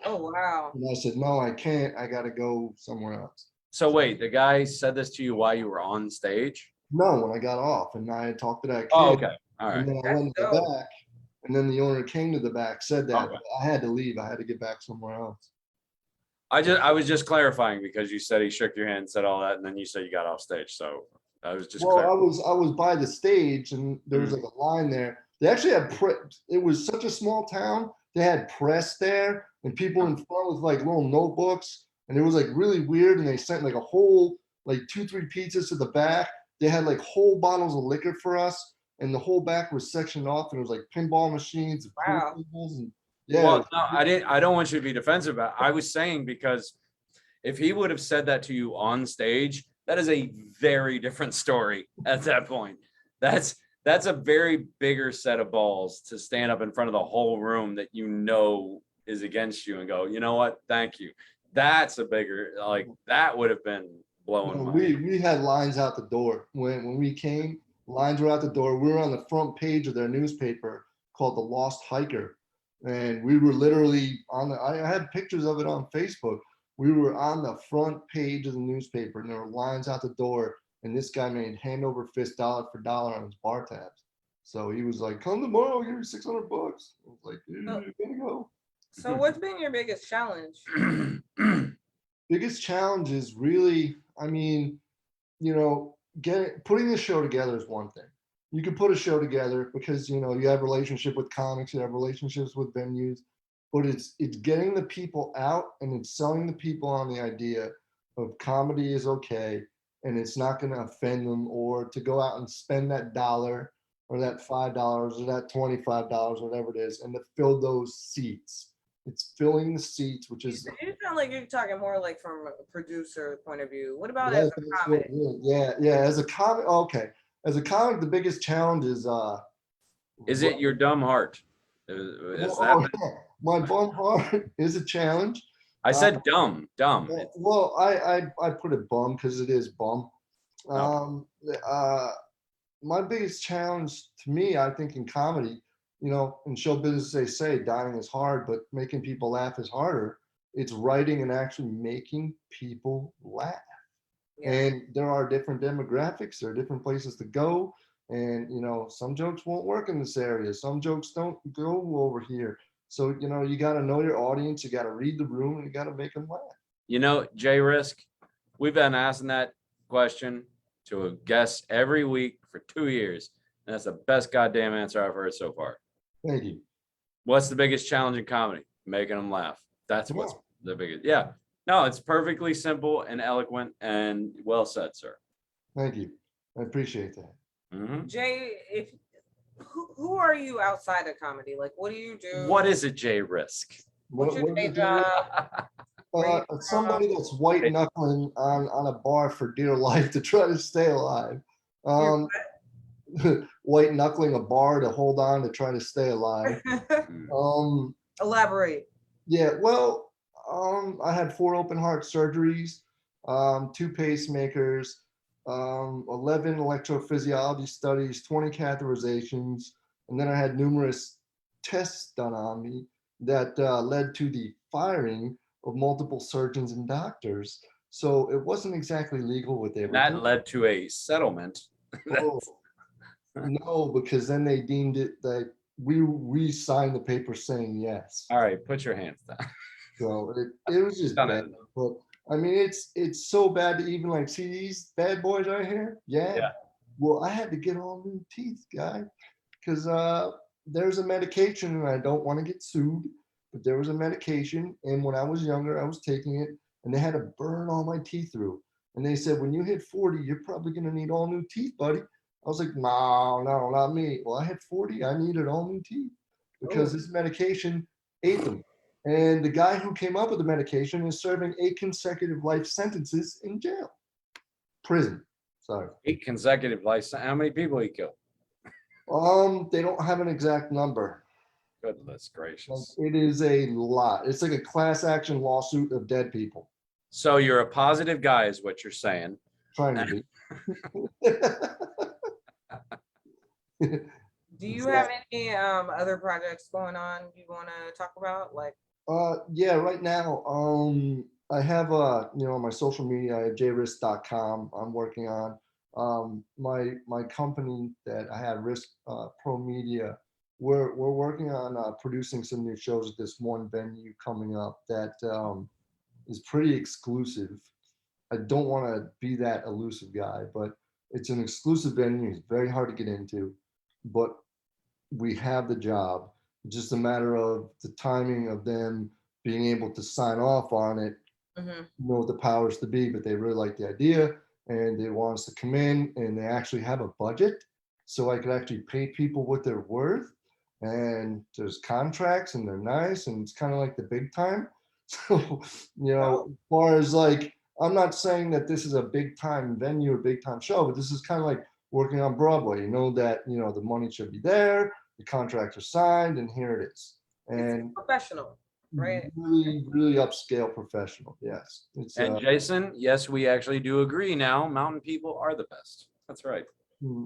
Oh, wow. And I said, no, I can't. I got to go somewhere else. So wait, the guy said this to you while you were on stage? No, when I got off and I talked to that kid. Oh, okay. All right. And then I went to the back. And then the owner came to the back, said that. Okay. I had to leave. I had to get back somewhere else. I was just clarifying because you said he shook your hand and said all that, and then you said you got off stage. So I was just. Well, I was by the stage, and there was like a line there. They actually had it was such a small town. They had press there, and people in front with like little notebooks, and it was like really weird. And they sent like a whole like 2-3 pizzas to the back. They had like whole bottles of liquor for us. And the whole back was sectioned off, and it was like pinball machines and pool tables, and Well, no, I don't want you to be defensive about it. I was saying because if he would have said that to you on stage, that is a very different story at that point. That's a very bigger set of balls to stand up in front of the whole room that you know is against you and go, you know what? Thank you. That's a bigger, like that would have been blowing. We had lines out the door when we came. Lines were out the door. We were on the front page of their newspaper called The Lost Hiker. And we were literally I had pictures of it on Facebook. We were on the front page of the newspaper, and there were lines out the door. And this guy made hand over fist, dollar for dollar on his bar tabs. So he was like, come tomorrow, I'll give you $600. I was like, dude, you're gonna go. So what's been your biggest challenge? Biggest challenge is really, I mean, putting the show together is one thing. You can put a show together because you have a relationship with comics, you have relationships with venues, but it's getting the people out and it's selling the people on the idea of comedy is okay and it's not going to offend them, or to go out and spend that $1 or that $5 or that $25, whatever it is, and to fill those seats. It's filling the seats, which is. You sound like you're talking more like from a producer point of view. What about as a comic? Yeah. As a comic, okay. As a comic, the biggest challenge is. Is it your dumb heart? My bum heart is a challenge. I said dumb. Well, I put it bum because it is bum. No. My biggest challenge to me, I think, in comedy, in show business, they say dying is hard, but making people laugh is harder. It's writing and actually making people laugh. Yeah. And there are different demographics, there are different places to go. And, some jokes won't work in this area. Some jokes don't go over here. So, you got to know your audience, you got to read the room, and you got to make them laugh. Jay Risk, we've been asking that question to a guest every week for 2 years. And that's the best goddamn answer I've heard so far. Thank you. What's the biggest challenge in comedy? Making them laugh. That's what's the biggest. Yeah. No, it's perfectly simple and eloquent and well said, sir. Thank you. I appreciate that. Mm-hmm. Jay, who are you outside of comedy? Like, what do you do? What is a Jay Risk? What's your day job? Somebody that's white knuckling on a bar for dear life to try to stay alive. White knuckling a bar to hold on to try to stay alive. Elaborate. Yeah, well, I had 4 open heart surgeries, 2 pacemakers, 11 electrophysiology studies, 20 catheterizations, and then I had numerous tests done on me that led to the firing of multiple surgeons and doctors. So it wasn't exactly legal what they were doing. That led to a settlement. Oh, no, because then they deemed it that we signed the paper saying yes. All right, put your hands down. So it was just bad. But I mean, it's so bad to even like see these bad boys right here. Yeah. Well, I had to get all new teeth, guy, because there's a medication, and I don't want to get sued, but there was a medication, and when I was younger, I was taking it, and they had to burn all my teeth through. And they said, when you hit 40, you're probably gonna need all new teeth, buddy. I was like, no, not me. Well, I hit 40, I needed all new teeth because this medication ate them. And the guy who came up with the medication is serving 8 consecutive life sentences in jail. Prison. Sorry. 8 consecutive life. How many people he killed? They don't have an exact number. Goodness gracious. It is a lot. It's like a class action lawsuit of dead people. So you're a positive guy is what you're saying. Trying to be. Do you have any other projects going on you want to talk about? Like, yeah, right now, I have on my social media, I have jrisk.com. I'm working on my company that I have, Risk Pro Media. We're working on producing some new shows at this one venue coming up that is pretty exclusive. I don't want to be that elusive guy, but it's an exclusive venue. It's very hard to get into, but we have the job. It's just a matter of the timing of them being able to sign off on it. Know the powers to be, but they really like the idea and they want us to come in, and they actually have a budget, so I could actually pay people what they're worth. And there's contracts, and they're nice, and it's kind of like the big time. So, as far as like, I'm not saying that this is a big time venue or big time show, but this is kind of like working on Broadway. That the money should be there, the contracts are signed, and here it is. And it's professional, right? Really, really upscale professional. Yes. And Jason, yes, we actually do agree now. Mountain people are the best. That's right.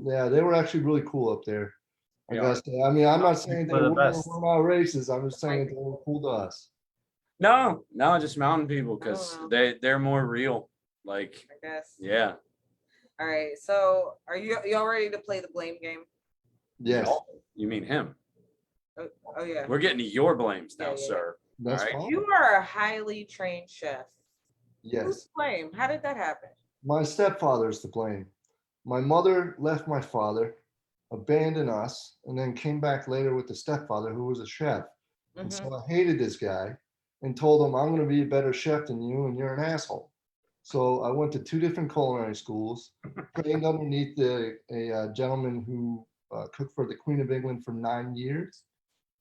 Yeah, they were actually really cool up there. I guess. I mean, I'm not saying they were not racist. I'm just saying they were cool to us. No, just mountain people, because they're more real. Like, I guess. Yeah. All right. So are y'all ready to play the blame game? Yes. No, you mean him? Oh yeah. We're getting to your blames now, sir. That's all right. fine. You are a highly trained chef. Yes. Who's to blame? How did that happen? My stepfather is to blame. My mother left my father, abandoned us, and then came back later with the stepfather who was a chef. And so I hated this guy and told him, I'm going to be a better chef than you, and you're an asshole. So I went to 2 different culinary schools, trained underneath a gentleman who cooked for the Queen of England for 9 years.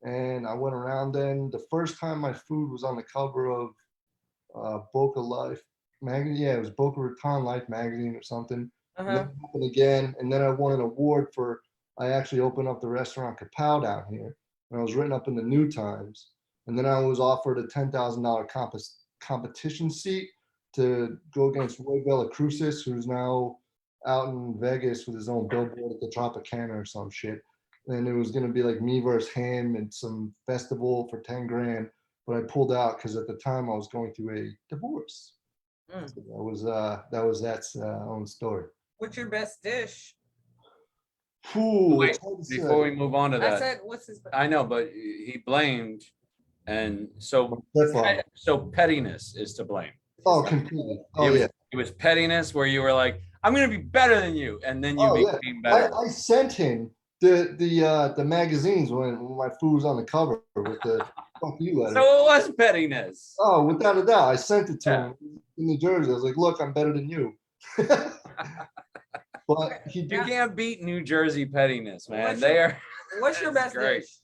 And I went around then. The first time my food was on the cover of Boca Life magazine. Yeah, it was Boca Raton Life magazine or something. And then it happened again. And then I won an award for, I actually opened up the restaurant Kapow down here. And I was written up in the New Times. And then I was offered a $10,000 competition seat to go against Roy Bellacrucis, who's now out in Vegas with his own billboard at the Tropicana or some shit. And it was gonna be like me versus him and some festival for 10 grand. But I pulled out because at the time I was going through a divorce. Mm. So that's own story. What's your best dish? Ooh, Wait, it's hard to before we say. move on to I that, said, what's his? I know, but he blamed, and so Stepfather. so pettiness is to blame. Oh, completely. Oh, It was, yeah. it was pettiness where you were like, I'm gonna be better than you, and then you Oh, yeah. became better. I sent him the magazines when my food was on the cover with the fuck you letter. So it was pettiness. Oh, without a doubt. I sent it to Yeah. him in New Jersey. I was like, look, I'm better than you. But he You did. can't beat New Jersey pettiness, man. What's They your- are. What's your That's best great. dish?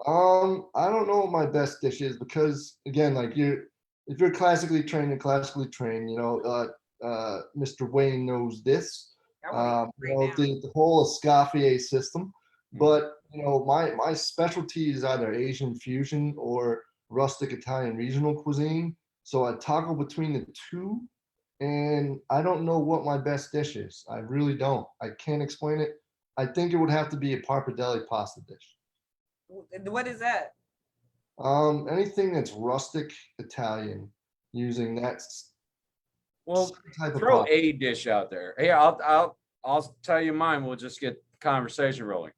I don't know what my best dish is because again, like if you're classically trained, Mr. Wayne knows this. I want to eat right now. The whole Escoffier system. Mm. But my specialty is either Asian fusion or rustic Italian regional cuisine. So I toggle between the two, and I don't know what my best dish is. I really don't. I can't explain it. I think it would have to be a pappardelle pasta dish. What is that? Anything that's rustic Italian using that Well, type of throw pasta. a dish out there. Hey, I'll tell you mine. We'll just get conversation rolling.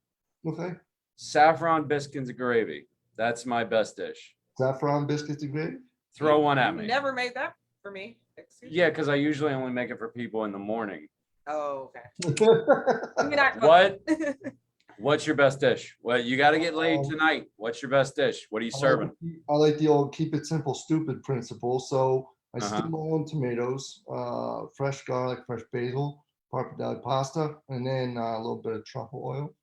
Okay. Saffron biscuits and gravy. That's my best dish. Saffron biscuits and gravy. Throw one at You me. never made that for me. Excuse me. Yeah, because I usually only make it for people in the morning. Oh, okay. I mean, What? What's your best dish? Well, you got to get laid tonight. What's your best dish? What are you serving? I like the old keep it simple, stupid principle. So I Uh-huh. steam my own tomatoes, fresh garlic, fresh basil, pappardelle pasta, and then a little bit of truffle oil.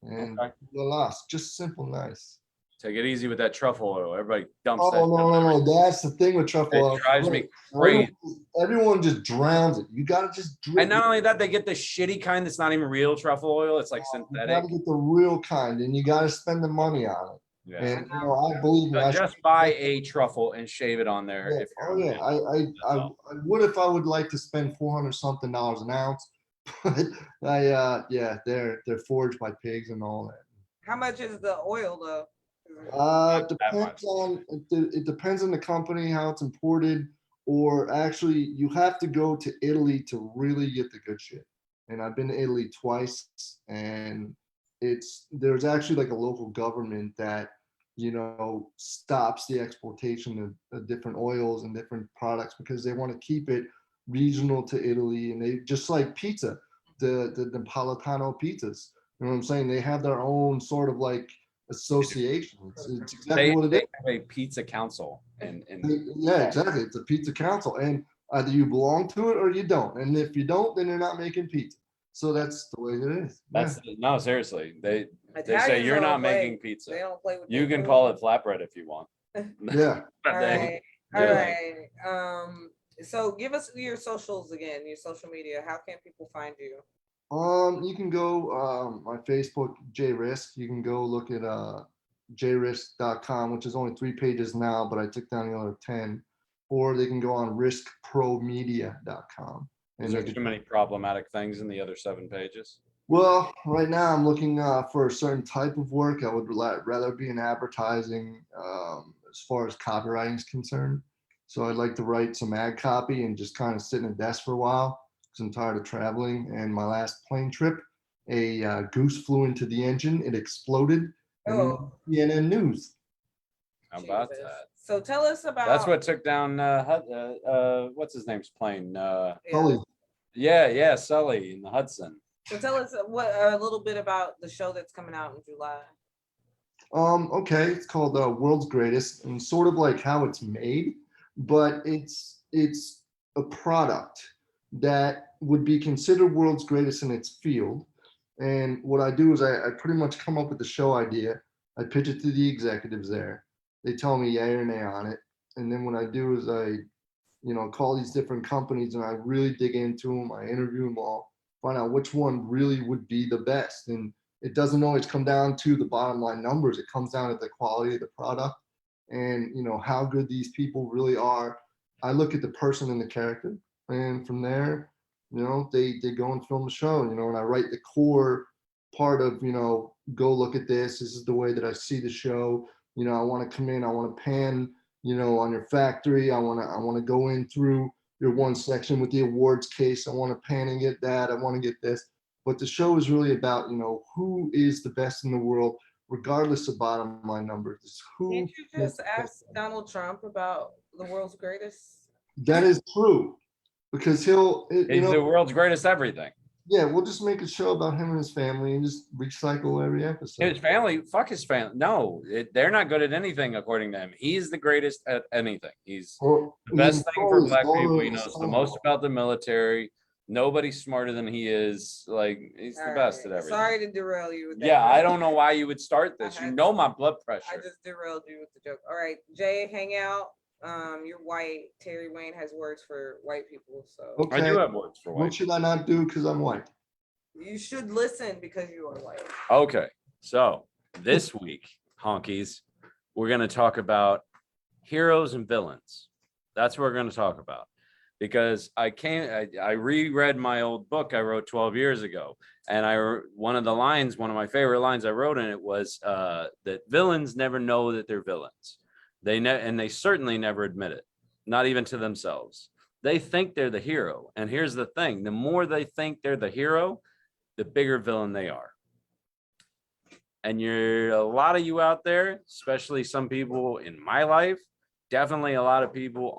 And Okay. voila, just simple, nice. Take it easy with that truffle oil. Everybody dumps Oh, that. no. That's the thing with truffle oil. It drives me crazy. Everyone just drowns it. You got to just drip And not only that, they get the shitty kind that's not even real truffle oil. It's like You synthetic. got to get the real kind, and you got to spend the money on it. Yeah. And I believe So me. just buy a truffle and shave it on there. Yeah. If you're Oh yeah, I would if I would like to spend $400 something an ounce, but they're forged by pigs and all that. How much is the oil though? Not that Depends on it depends on the company, how it's imported, or actually you have to go to Italy to really get the good shit. And I've been to Italy twice, and there's actually like a local government that stops the exportation of different oils and different products because they want to keep it regional to Italy, and they just like pizza, the Napolitano pizzas. You know what I'm saying? They have their own sort of like association. It's exactly what it is. They have a pizza council. Yeah, exactly. It's a pizza council, and either you belong to it or you don't. And if you don't, then you're not making pizza. So that's the way it is. That's no, seriously. They say Italians you're don't not play. making They pizza. don't play with You their can food. call it flatbread if you want. Yeah. But All they- right. All yeah. right. So give us your socials again, your social media. How can people find you? You can go my Facebook, JRisk. You can go look at jrisk.com, which is only 3 pages now, but I took down the other 10. Or they can go on riskpromedia.com. Is there too many problematic things in the other 7 pages? Well, right now I'm looking for a certain type of work. I would rather be in advertising as far as copywriting is concerned. So I'd like to write some ad copy and just kind of sit in a desk for a while because I'm tired of traveling. And my last plane trip, a goose flew into the engine. It exploded. Oh. CNN News. How about Jesus. that? So tell us about. That's what took down what's his name's plane? Sully. Yeah, Sully in the Hudson. So tell us a little bit about the show that's coming out in July. Okay, it's called World's Greatest, and sort of like how it's made, but it's a product that would be considered world's greatest in its field. And what I do is I pretty much come up with the show idea. I pitch it to the executives there. They tell me yay or nay on it. And then what I do is I, call these different companies and I really dig into them. I interview them all, find out which one really would be the best. And it doesn't always come down to the bottom line numbers. It comes down to the quality of the product and, how good these people really are. I look at the person and the character. And from there, You know, they go and film the show, you know, and I write the core part of, you know, go look at this. This is the way that I see the show. You know, I want to come in, I want to pan, you know, on your factory. I want to go in through your one section with the awards case. I want to pan and get that. I want to get this. But the show is really about, you know, who is the best in the world, regardless of bottom line numbers. Who Can't you just ask Donald Trump about the world's greatest? That is true, because He's the world's greatest everything. Yeah, we'll just make a show about him and his family and just recycle every episode. His family, fuck his family. No, they're not good at anything according to him. He's the greatest at anything. He's the best thing for black people. He knows the most about the military. Nobody's smarter than he is. Like, he's the best at everything. Sorry to derail you with that. Yeah, I don't know why you would start this. You know my blood pressure. I just derailed you with the joke. All right, Jay, hang out. You're white. Terry Wayne has words for white people, so Okay. I do have words for white. What should I not do because I'm white? you should listen because you are white. Okay, so this week, honkies, we're going to talk about heroes and villains. That's what we're going to talk about, because I reread my old book I wrote 12 years ago, and one of my favorite lines I wrote in it was that villains never know that they're villains. They certainly never admit it, not even to themselves. They think they're the hero. And here's the thing, the more they think they're the hero, the bigger villain they are. And a lot of you out there, especially some people in my life, definitely a lot of people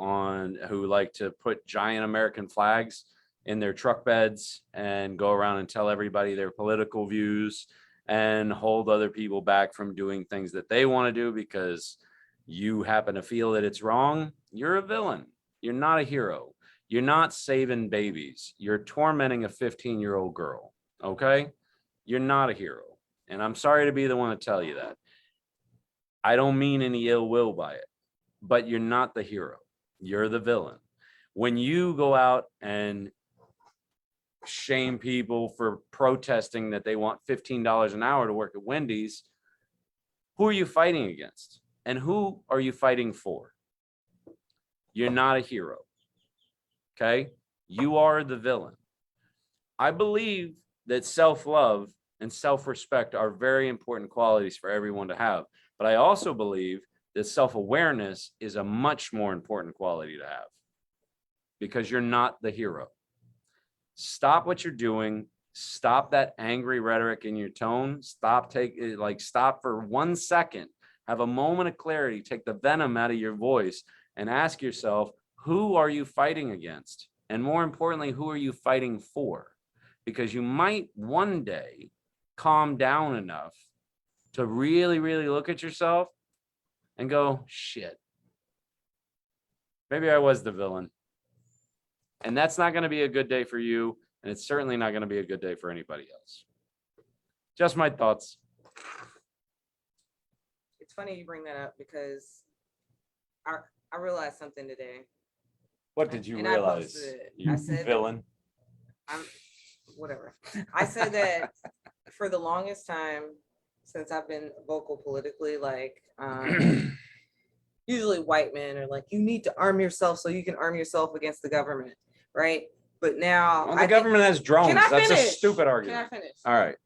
who like to put giant American flags in their truck beds and go around and tell everybody their political views and hold other people back from doing things that they want to do because you happen to feel that it's wrong. You're a villain. You're not a hero. You're not saving babies. You're tormenting a 15-year-old girl. Okay? You're not a hero. And I'm sorry to be the one to tell you that. I don't mean any ill will by it, but you're not the hero. You're the villain. When you go out and shame people for protesting that they want $15 an hour to work at Wendy's, who are you fighting against? And who are you fighting for? You're not a hero. Okay? You are the villain. I believe that self-love and self-respect are very important qualities for everyone to have. But I also believe that self-awareness is a much more important quality to have, because you're not the hero. Stop what you're doing. Stop that angry rhetoric in your tone. Stop for 1 second. Have a moment of clarity. Take the venom out of your voice and ask yourself, who are you fighting against? And more importantly, who are you fighting for? Because you might one day calm down enough to really, really look at yourself and go, shit, maybe I was the villain. And that's not going to be a good day for you. And it's certainly not going to be a good day for anybody else. Just my thoughts. It's funny you bring that up because I realized something today. What did you realize? I said villain. Whatever. I said that for the longest time since I've been vocal politically, like usually white men are like, you need to arm yourself so you can arm yourself against the government, right? But now the government has drones. That's a finish? stupid argument. Can I finish? All right.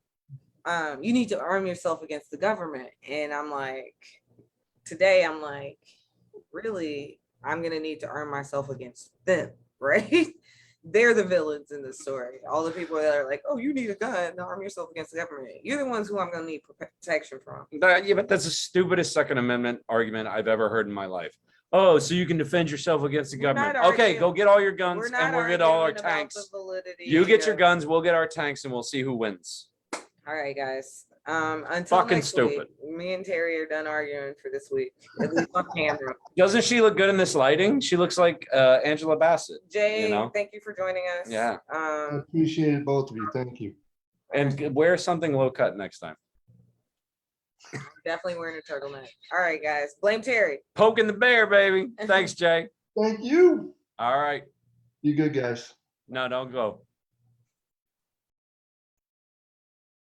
You need to arm yourself against the government. And I'm like, today I'm like, really, I'm gonna need to arm myself against them, right? They're the villains in the story. All the people that are like, oh, you need a gun to arm yourself against the government. You're the ones who I'm gonna need protection from. Yeah, but that's the stupidest Second Amendment argument I've ever heard in my life. Oh, so you can defend yourself against the government. Okay, go get all your guns and we'll get all our tanks. You get your guns, we'll get our tanks, and we'll see who wins. All right, guys. Until fucking next stupid. Week, me and Terry are done arguing for this week. At least on camera. Doesn't she look good in this lighting? She looks like Angela Bassett. Jay, thank you for joining us. Yeah. I appreciate both of you. Thank you. And wear something low cut next time. Definitely wearing a turtleneck. All right, guys. Blame Terry. Poking the bear, baby. Thanks, Jay. Thank you. All right. You good, guys. No, don't go.